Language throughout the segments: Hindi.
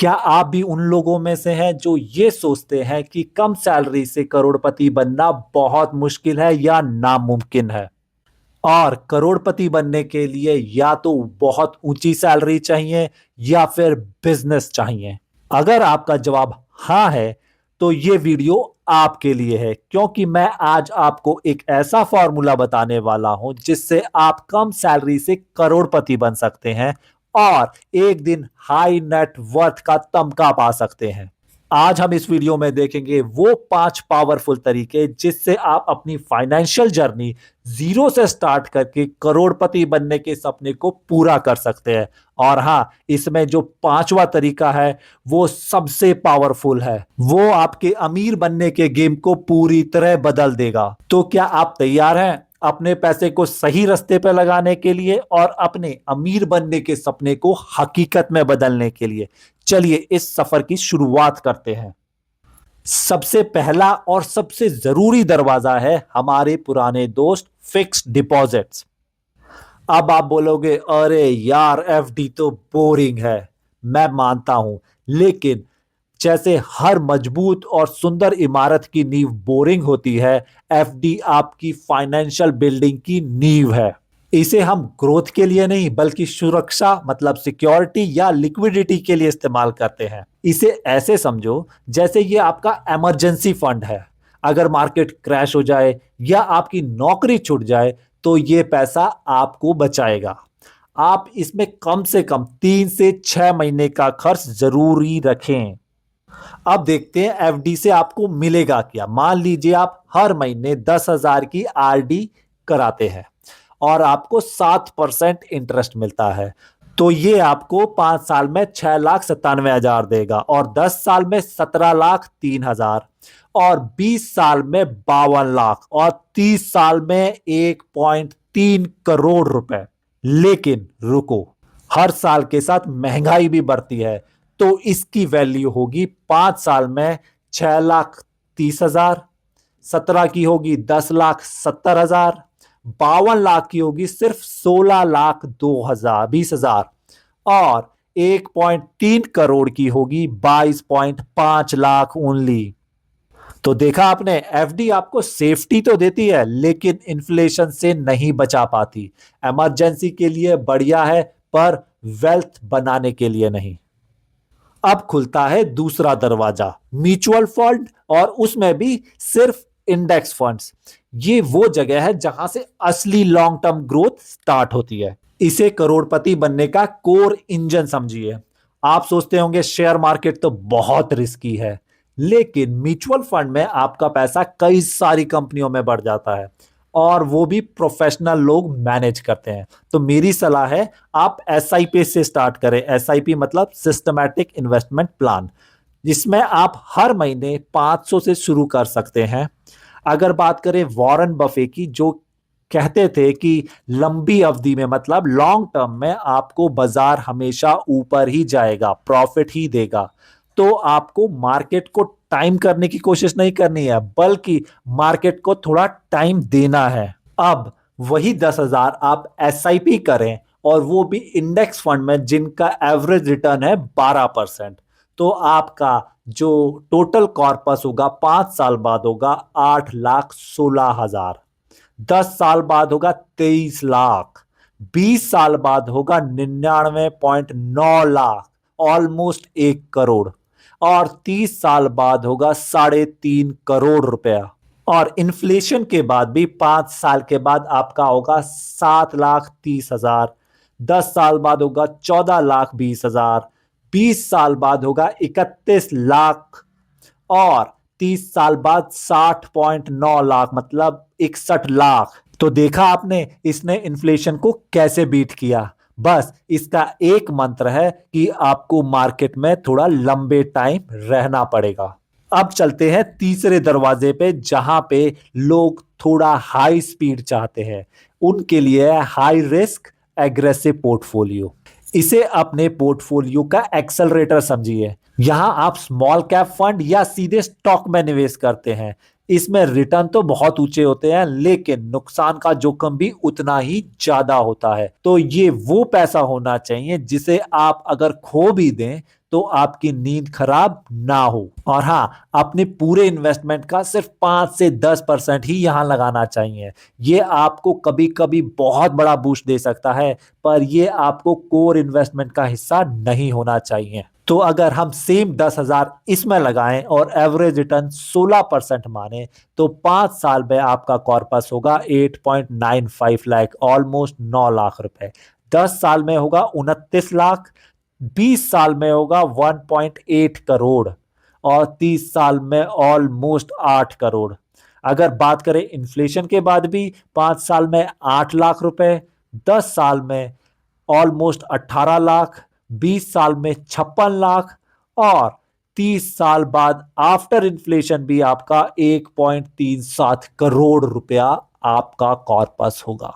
क्या आप भी उन लोगों में से हैं जो ये सोचते हैं कि कम सैलरी से करोड़पति बनना बहुत मुश्किल है या नामुमकिन है? और करोड़पति बनने के लिए या तो बहुत ऊंची सैलरी चाहिए या फिर बिजनेस चाहिए। अगर आपका जवाब हाँ है तो ये वीडियो आपके लिए है, क्योंकि मैं आज आपको एक ऐसा फॉर्मूला बताने वाला हूं जिससे आप कम सैलरी से करोड़पति बन सकते हैं और एक दिन हाई नेट वर्थ का तमगा पा सकते हैं। आज हम इस वीडियो में देखेंगे वो 5 पावरफुल तरीके जिससे आप अपनी फाइनेंशियल जर्नी जीरो से स्टार्ट करके करोड़पति बनने के सपने को पूरा कर सकते हैं। और हाँ, इसमें जो 5वां तरीका है वो सबसे पावरफुल है। वो आपके अमीर बनने के गेम को पूरी तरह बदल देगा। तो क्या आप तैयार हैं अपने पैसे को सही रास्ते पर लगाने के लिए और अपने अमीर बनने के सपने को हकीकत में बदलने के लिए? चलिए इस सफर की शुरुआत करते हैं। सबसे पहला और सबसे जरूरी दरवाजा है हमारे पुराने दोस्त फिक्स्ड डिपॉजिट्स। अब आप बोलोगे अरे यार एफडी तो बोरिंग है। मैं मानता हूं, लेकिन जैसे हर मजबूत और सुंदर इमारत की नींव बोरिंग होती है, एफडी आपकी फाइनेंशियल बिल्डिंग की नींव है। इसे हम ग्रोथ के लिए नहीं बल्कि सुरक्षा मतलब सिक्योरिटी या लिक्विडिटी के लिए इस्तेमाल करते हैं। इसे ऐसे समझो जैसे ये आपका इमरजेंसी फंड है। अगर मार्केट क्रैश हो जाए या आपकी नौकरी छूट जाए तो ये पैसा आपको बचाएगा। आप इसमें कम से कम 3 से 6 महीने का खर्च जरूरी रखें। अब देखते हैं एफडी से आपको मिलेगा क्या। मान लीजिए आप हर महीने 10,000 की आरडी कराते हैं और आपको 7% इंटरेस्ट मिलता है, तो ये आपको 5 साल में 6,97,000 देगा और 10 साल में 17,03,000 और 20 साल में 52 लाख और 30 साल में 1.3 करोड़ रुपए। लेकिन रुको, हर साल के साथ महंगाई भी बढ़ती है, तो इसकी वैल्यू होगी 5 साल में 6,30,000, 17 की होगी 10,70,000, 52 लाख की होगी सिर्फ 16,02,20,000 और 1.3 करोड़ की होगी 22.5 लाख ओनली। तो देखा आपने, एफडी आपको सेफ्टी तो देती है लेकिन इन्फ्लेशन से नहीं बचा पाती। इमरजेंसी के लिए बढ़िया है पर वेल्थ बनाने के लिए नहीं। अब खुलता है दूसरा दरवाजा, म्यूचुअल फंड, और उसमें भी सिर्फ इंडेक्स फंड्स। ये वो जगह है जहां से असली लॉन्ग टर्म ग्रोथ स्टार्ट होती है। इसे करोड़पति बनने का कोर इंजन समझिए। आप सोचते होंगे शेयर मार्केट तो बहुत रिस्की है, लेकिन म्यूचुअल फंड में आपका पैसा कई सारी कंपनियों में बढ़ जाता है और वो भी प्रोफेशनल लोग मैनेज करते हैं। तो मेरी सलाह है आप एसआईपी से स्टार्ट करें। एसआईपी मतलब सिस्टमैटिक इन्वेस्टमेंट प्लान, जिसमें आप हर महीने 500 से शुरू कर सकते हैं। अगर बात करें वॉरेन बफे की, जो कहते थे कि लंबी अवधि में मतलब लॉन्ग टर्म में आपको बाजार हमेशा ऊपर ही जाएगा, प्रॉफिट ही देगा, तो आपको मार्केट को टाइम करने की कोशिश नहीं करनी है बल्कि मार्केट को थोड़ा टाइम देना है। अब वही 10,000 आप एसआईपी करें और वो भी इंडेक्स फंड में जिनका एवरेज रिटर्न है 12%। तो आपका जो टोटल कॉर्पस होगा 5 साल बाद होगा 8,16,000, 10 साल बाद होगा 23 लाख, 20 साल बाद होगा 99.9 लाख, ऑलमोस्ट 1 करोड़, और 30 साल बाद होगा 3.5 करोड़ रुपया। और इन्फ्लेशन के बाद भी 5 साल के बाद आपका होगा 7,30,000, 10 साल बाद होगा 14,20,000, 20 साल बाद होगा 31 लाख और 30 साल बाद 60.9 लाख मतलब 61 लाख। तो देखा आपने इसने इन्फ्लेशन को कैसे बीट किया। बस इसका एक मंत्र है कि आपको मार्केट में थोड़ा लंबे टाइम रहना पड़ेगा। अब चलते हैं तीसरे दरवाजे पे, जहां पे लोग थोड़ा हाई स्पीड चाहते हैं। उनके लिए हाई रिस्क एग्रेसिव पोर्टफोलियो। इसे अपने पोर्टफोलियो का एक्सेलरेटर समझिए। यहां आप स्मॉल कैप फंड या सीधे स्टॉक में निवेश करते हैं। इसमें रिटर्न तो बहुत ऊंचे होते हैं लेकिन नुकसान का जोखिम भी उतना ही ज्यादा होता है। तो ये वो पैसा होना चाहिए जिसे आप अगर खो भी दें तो आपकी नींद खराब ना हो। और हाँ, अपने पूरे इन्वेस्टमेंट का सिर्फ 5 से 10% ही यहां लगाना चाहिए। ये आपको कभी कभी बहुत बड़ा बूस्ट दे सकता है, पर ये आपको कोर इन्वेस्टमेंट का हिस्सा नहीं होना चाहिए। तो अगर हम सेम 10,000 इसमें लगाएं और एवरेज रिटर्न 16% माने, तो 5 साल में आपका कॉर्पस होगा 8.95 लाख, ऑलमोस्ट 9 लाख रुपए। 10 साल में होगा 29 लाख, 20 साल में होगा 1.8 करोड़, और 30 साल में ऑलमोस्ट 8 करोड़। अगर बात करें इन्फ्लेशन के बाद भी, 5 साल में 8 लाख रुपए, 10 साल में ऑलमोस्ट 18 लाख, 20 साल में 56 लाख, और 30 साल बाद आफ्टर इन्फ्लेशन भी आपका 1.37 करोड़ रुपया आपका कॉर्पस होगा।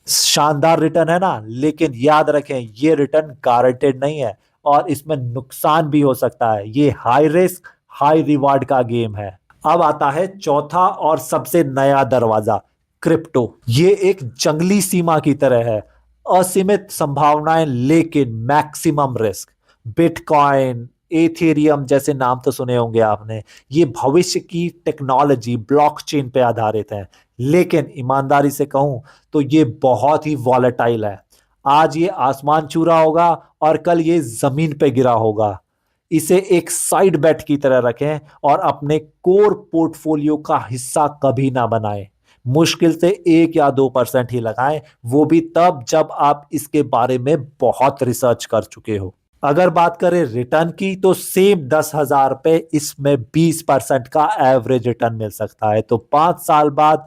शानदार रिटर्न है ना, लेकिन याद रखें ये रिटर्न गारंटेड नहीं है और इसमें नुकसान भी हो सकता है। ये हाई रिस्क हाई रिवार्ड का गेम है। अब आता है चौथा और सबसे नया दरवाजा, क्रिप्टो। ये एक जंगली सीमा की तरह है, असीमित संभावनाएं लेकिन मैक्सिमम रिस्क। बिटकॉइन, एथेरियम जैसे नाम तो सुने होंगे आपने। ये भविष्य की टेक्नोलॉजी ब्लॉकचेन पे आधारित है, लेकिन ईमानदारी से कहूं तो ये बहुत ही वॉलेटाइल है। आज ये आसमान छू रहा होगा और कल ये जमीन पे गिरा होगा। इसे एक साइड बेट की तरह रखें और अपने कोर पोर्टफोलियो का हिस्सा कभी ना बनाएं। मुश्किल से 1 या 2% ही लगाएं, वो भी तब जब आप इसके बारे में बहुत रिसर्च कर चुके हो। अगर बात करें रिटर्न की, तो सेम 10,000 पे इसमें 20% का एवरेज रिटर्न मिल सकता है। तो 5 साल बाद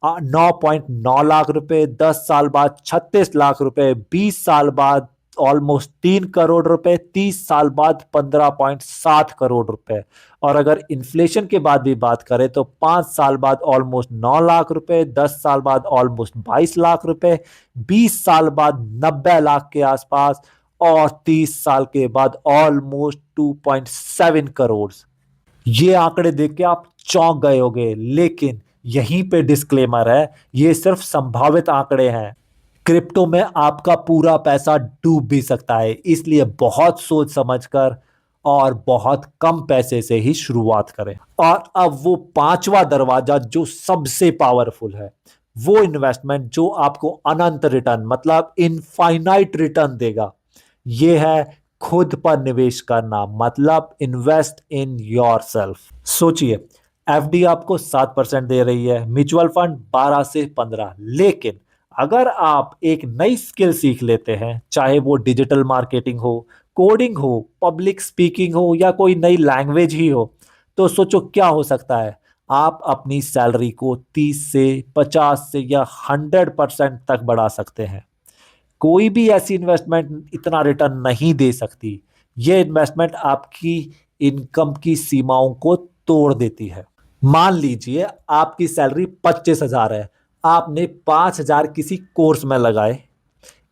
9.9 लाख रुपए, 10 साल बाद 36 लाख रुपए, 20 साल बाद ऑलमोस्ट 3 करोड़ रुपए, 30 साल बाद 15.7 करोड़ रुपए। और अगर इन्फ्लेशन के बाद भी बात करें तो 5 साल बाद ऑलमोस्ट 9 लाख रुपए, 10 साल बाद ऑलमोस्ट 22 लाख रुपए, 20 साल बाद 90 लाख के आसपास, और 30 साल के बाद ऑलमोस्ट 2.7 करोड़। ये आंकड़े देख के आप चौंक गए होंगे, लेकिन यहीं पे डिस्क्लेमर है, ये सिर्फ संभावित आंकड़े हैं। क्रिप्टो में आपका पूरा पैसा डूब भी सकता है, इसलिए बहुत सोच समझकर और बहुत कम पैसे से ही शुरुआत करें। और अब वो पांचवा दरवाजा जो सबसे पावरफुल है, वो इन्वेस्टमेंट जो आपको अनंत रिटर्न मतलब इनफाइनाइट रिटर्न देगा, ये है खुद पर निवेश करना, मतलब इन्वेस्ट इन योरसेल्फ। सोचिए, एफडी आपको 7% दे रही है, म्यूचुअल फंड 12 से 15, लेकिन अगर आप एक नई स्किल सीख लेते हैं, चाहे वो डिजिटल मार्केटिंग हो, कोडिंग हो, पब्लिक स्पीकिंग हो, या कोई नई लैंग्वेज ही हो, तो सोचो क्या हो सकता है। आप अपनी सैलरी को 30 से 50 से या 100% तक बढ़ा सकते हैं। कोई भी ऐसी इन्वेस्टमेंट इतना रिटर्न नहीं दे सकती। ये इन्वेस्टमेंट आपकी इनकम की सीमाओं को तोड़ देती है। मान लीजिए आपकी सैलरी 25,000 है, आपने 5,000 किसी कोर्स में लगाए,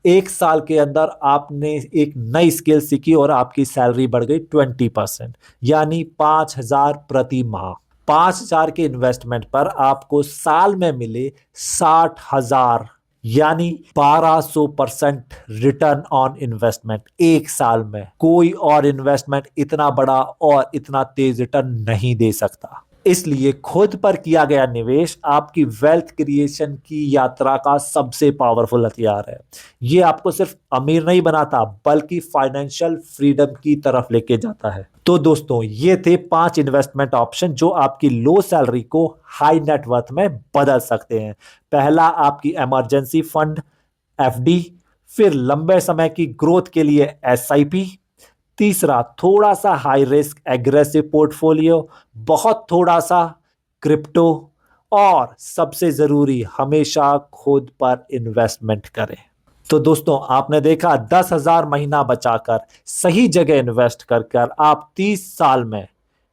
1 साल के अंदर आपने एक नई स्किल सीखी और आपकी सैलरी बढ़ गई 20%, यानी 5,000 प्रति माह। 5,000 के इन्वेस्टमेंट पर आपको साल में मिले 60,000, यानी 1200% रिटर्न ऑन इन्वेस्टमेंट 1 साल में। कोई और इन्वेस्टमेंट इतना बड़ा और इतना तेज रिटर्न नहीं दे सकता। इसलिए खुद पर किया गया निवेश आपकी वेल्थ क्रिएशन की यात्रा का सबसे पावरफुल हथियार है। यह आपको सिर्फ अमीर नहीं बनाता, बल्कि फाइनेंशियल फ्रीडम की तरफ लेके जाता है। तो दोस्तों, ये थे 5 इन्वेस्टमेंट ऑप्शन जो आपकी लो सैलरी को हाई नेटवर्थ में बदल सकते हैं। पहला, आपकी इमरजेंसी फंड एफडी। फिर लंबे समय की ग्रोथ के लिए एसआईपी। तीसरा, थोड़ा सा हाई रिस्क एग्रेसिव पोर्टफोलियो, बहुत थोड़ा सा क्रिप्टो। और सबसे जरूरी, हमेशा खुद पर इन्वेस्टमेंट करें। तो दोस्तों, आपने देखा 10,000 महीना बचाकर सही जगह इन्वेस्ट कर आप 30 साल में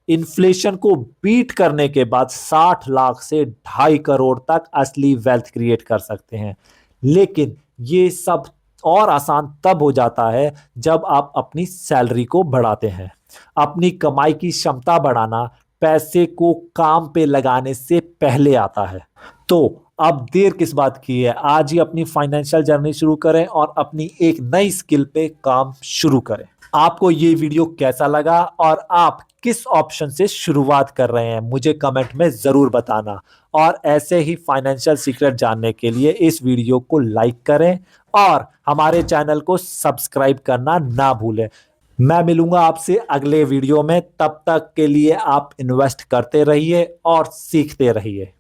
इन्फ्लेशन को बीट करने के बाद 60 लाख से 2.5 करोड़ तक असली वेल्थ क्रिएट कर सकते हैं। लेकिन ये सब और आसान तब हो जाता है जब आप अपनी सैलरी को बढ़ाते हैं। अपनी कमाई की क्षमता बढ़ाना पैसे को काम पे लगाने से पहले आता है। तो अब देर किस बात की है, आज ही अपनी फाइनेंशियल जर्नी शुरू करें और अपनी एक नई स्किल पे काम शुरू करें। आपको ये वीडियो कैसा लगा और आप किस ऑप्शन से शुरुआत कर रहे हैं, मुझे कमेंट में जरूर बताना। और ऐसे ही फाइनेंशियल सीक्रेट जानने के लिए इस वीडियो को लाइक करें और हमारे चैनल को सब्सक्राइब करना ना भूलें। मैं मिलूंगा आपसे अगले वीडियो में, तब तक के लिए आप इन्वेस्ट करते रहिए और सीखते रहिए।